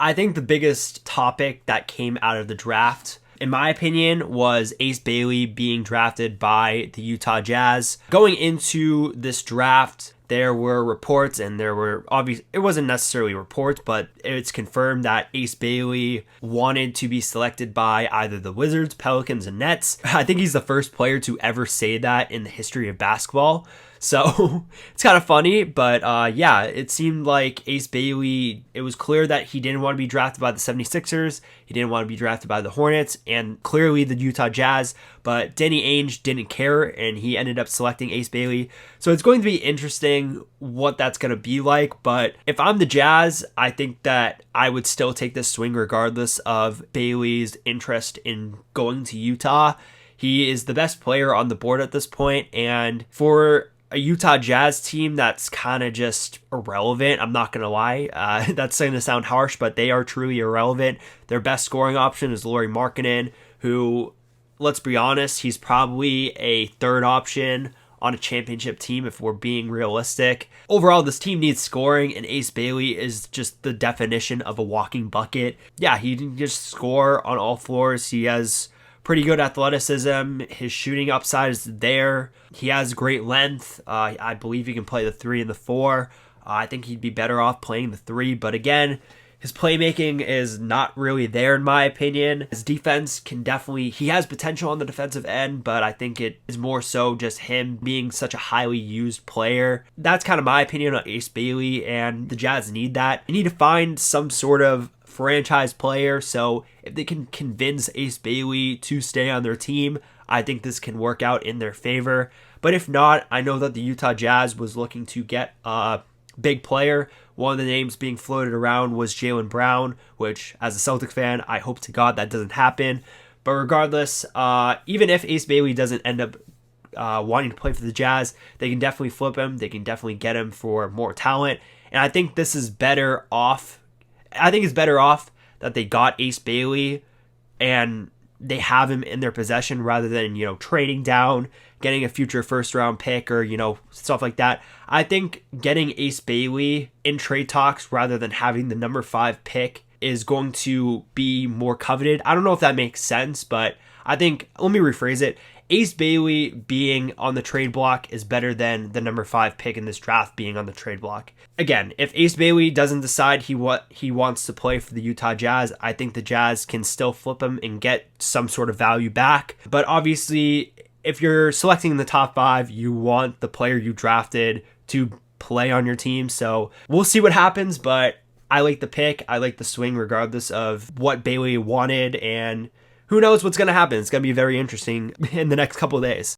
I think the biggest topic that came out of the draft, in my opinion, was Ace Bailey being drafted by the Utah Jazz. Going into this draft, there were reports, and there were obvious, it wasn't necessarily reports, but it's confirmed that Ace Bailey wanted to be selected by either the Wizards, Pelicans, and Nets. I think he's the first player to ever say that in the history of basketball. So it's kind of funny, but yeah, it seemed like Ace Bailey, it was clear that he didn't want to be drafted by the 76ers. He didn't want to be drafted by the Hornets and clearly the Utah Jazz, but Danny Ainge didn't care and he ended up selecting Ace Bailey. So it's going to be interesting what that's going to be like, but if I'm the Jazz, I think that I would still take this swing regardless of Bailey's interest in going to Utah. He is the best player on the board at this point, and for a Utah Jazz team that's kind of just irrelevant, I'm not going to lie. That's going to sound harsh, but they are truly irrelevant. Their best scoring option is Lauri Markkanen, who, let's be honest, he's probably a third option on a championship team if we're being realistic. Overall, this team needs scoring, and Ace Bailey is just the definition of a walking bucket. Yeah, he can just score on all floors. He has pretty good athleticism. His shooting upside is there. He has great length. I believe he can play the 3 and the 4. I think he'd be better off playing the 3, but again, his playmaking is not really there in my opinion. His defense can definitely, he has potential on the defensive end, but I think it is more so just him being such a highly used player. That's kind of my opinion on Ace Bailey, and the Jazz need that. They need to find some sort of franchise player, so if they can convince Ace Bailey to stay on their team, I think this can work out in their favor. But if not, I know that the Utah Jazz was looking to get a big player. One of the names being floated around was Jaylen Brown, which as a Celtic fan, I hope to God that doesn't happen. But regardless, even if Ace Bailey doesn't end up wanting to play for the Jazz, they can definitely flip him. They can definitely get him for more talent. And I think this is better off. I think it's better off that they got Ace Bailey and they have him in their possession rather than, trading down, getting a future first round pick or, stuff like that. I think getting Ace Bailey in trade talks rather than having the number 5 pick is going to be more coveted. I don't know if that makes sense, but I think, let me rephrase it. Ace Bailey being on the trade block is better than the number 5 pick in this draft being on the trade block. Again, if Ace Bailey doesn't decide he wants to play for the Utah Jazz, I think the Jazz can still flip him and get some sort of value back. But obviously, if you're selecting in the top 5, you want the player you drafted to play on your team. So we'll see what happens, but I like the pick. I like the swing regardless of what Bailey wanted, and who knows what's going to happen. It's going to be very interesting in the next couple of days.